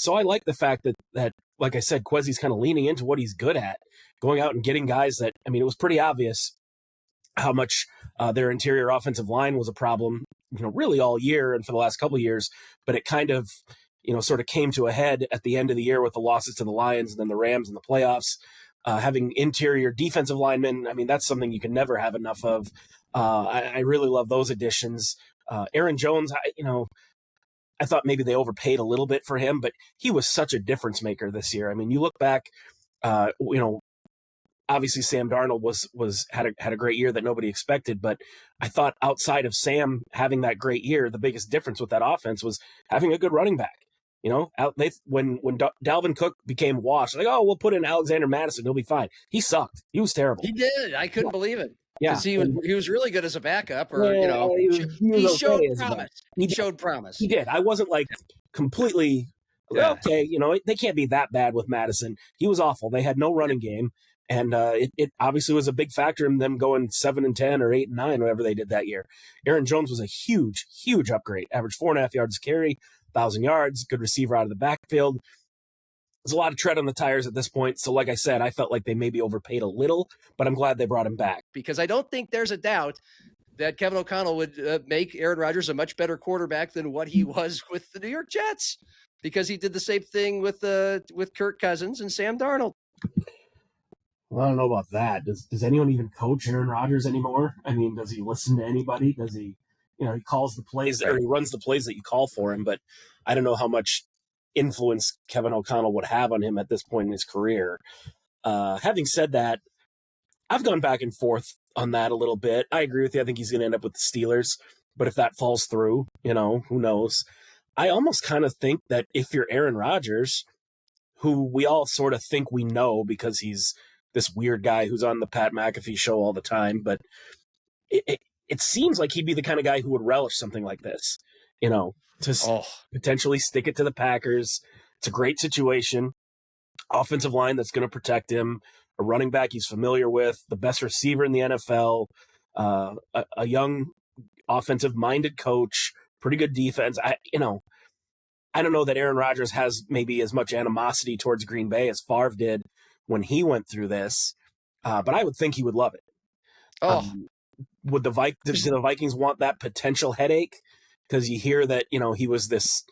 So I like the fact that like I said, Kwesi's kind of leaning into what he's good at, going out and getting guys that, I mean, it was pretty obvious how much their interior offensive line was a problem, really all year and for the last couple of years, but it kind of, sort of came to a head at the end of the year with the losses to the Lions and then the Rams in the playoffs. Having interior defensive linemen, I mean, that's something you can never have enough of. I really love those additions. Aaron Jones, I thought maybe they overpaid a little bit for him, but he was such a difference maker this year. I mean, you look back, obviously Sam Darnold had a great year that nobody expected, but I thought outside of Sam having that great year, the biggest difference with that offense was having a good running back. When Dalvin Cook became washed, like, oh, we'll put in Alexander Madison, he'll be fine. He sucked. He was terrible. He did. I couldn't believe it. Yeah, because he was really good as a backup, or he showed promise. He showed promise. He did. I wasn't like completely okay. They can't be that bad with Madison. He was awful. They had no running game, and it obviously was a big factor in them going 7-10 or 8-9, whatever they did that year. Aaron Jones was a huge upgrade. Averaged 4.5 yards a carry, 1,000 yards, good receiver out of the backfield. There's a lot of tread on the tires at this point. So like I said, I felt like they maybe overpaid a little, but I'm glad they brought him back. Because I don't think there's a doubt that Kevin O'Connell would make Aaron Rodgers a much better quarterback than what he was with the New York Jets, because he did the same thing with Kirk Cousins and Sam Darnold. Well, I don't know about that. Does anyone even coach Aaron Rodgers anymore? I mean, does he listen to anybody? Does he, he calls the plays or he runs the plays that you call for him, but I don't know how much influence Kevin O'Connell would have on him at this point in his career. Having said that, I've gone back and forth on that a little bit. I agree with you. I think he's going to end up with the Steelers, but if that falls through, who knows? I almost kind of think that if you're Aaron Rodgers, who we all sort of think we know because he's this weird guy who's on the Pat McAfee show all the time, but it seems like he'd be the kind of guy who would relish something like this, to potentially stick it to the Packers. It's a great situation. Offensive line that's going to protect him, a running back he's familiar with, the best receiver in the NFL, a young offensive-minded coach, pretty good defense. I don't know that Aaron Rodgers has maybe as much animosity towards Green Bay as Favre did when he went through this, but I would think he would love it. Do the Vikings want that potential headache? Because you hear that, he was this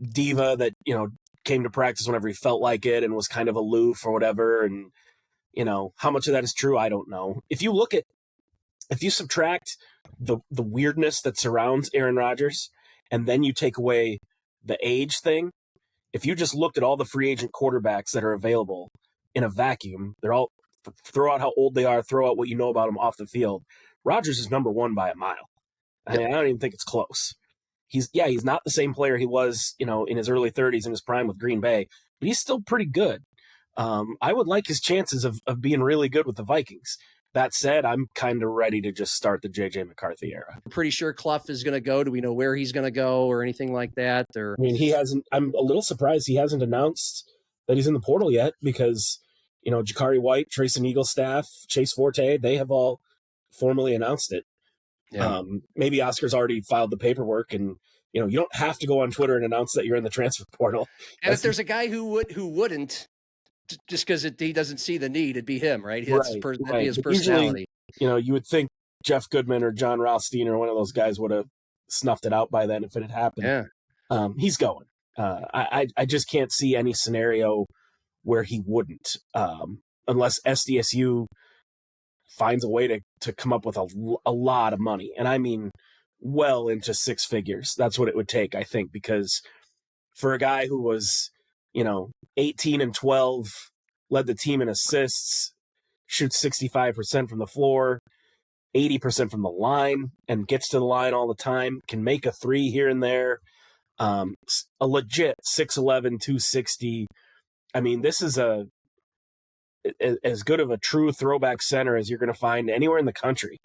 diva that, came to practice whenever he felt like it and was kind of aloof or whatever. And, how much of that is true, I don't know. If you subtract the weirdness that surrounds Aaron Rodgers and then you take away the age thing, if you just looked at all the free agent quarterbacks that are available in a vacuum, they're all, throw out how old they are, throw out what you know about them off the field, Rodgers is number one by a mile. I mean, I don't even think it's close. He's not the same player he was, in his early 30s in his prime with Green Bay, but he's still pretty good. I would like his chances of being really good with the Vikings. That said, I'm kind of ready to just start the J.J. McCarthy era. I'm pretty sure Cluff is going to go. Do we know where he's going to go or anything like that? Or I mean, he hasn't. I'm a little surprised he hasn't announced that he's in the portal yet because, Jakari White, Trayson Eaglestaff, Chase Forte, they have all formally announced it. Yeah. Maybe Oscar's already filed the paperwork, and you don't have to go on Twitter and announce that you're in the transfer portal. And if there's a guy who wouldn't, just because he doesn't see the need, it'd be him, right? That'd be his personality. Usually, you would think Jeff Goodman or John Rothstein or one of those guys would have snuffed it out by then if it had happened. Yeah. He's going. I just can't see any scenario where he wouldn't, unless SDSU finds a way to come up with a lot of money. And I mean, well into six figures. That's what it would take, I think, because for a guy who was, 18-12, led the team in assists, shoots 65% from the floor, 80% from the line, and gets to the line all the time, can make a three here and there, a legit 6'11", 260. I mean, this is as good of a true throwback center as you're going to find anywhere in the country.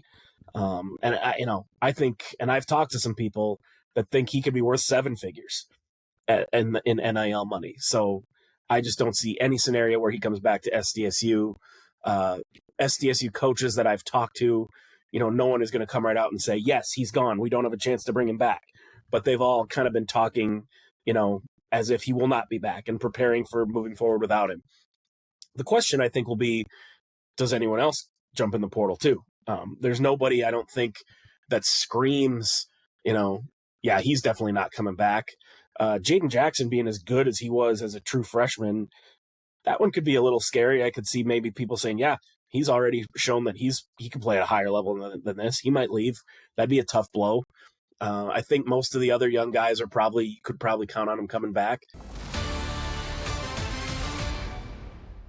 And I think, and I've talked to some people that think he could be worth seven figures in NIL money. So I just don't see any scenario where he comes back to SDSU. SDSU coaches that I've talked to, no one is going to come right out and say, yes, he's gone. We don't have a chance to bring him back. But they've all kind of been talking, as if he will not be back and preparing for moving forward without him. The question, I think, will be, does anyone else jump in the portal too? There's nobody, I don't think, that screams, yeah, he's definitely not coming back. Jaden Jackson being as good as he was as a true freshman, that one could be a little scary. I could see maybe people saying, yeah, he's already shown that he can play at a higher level than this. He might leave. That'd be a tough blow. I think most of the other young guys could probably count on him coming back.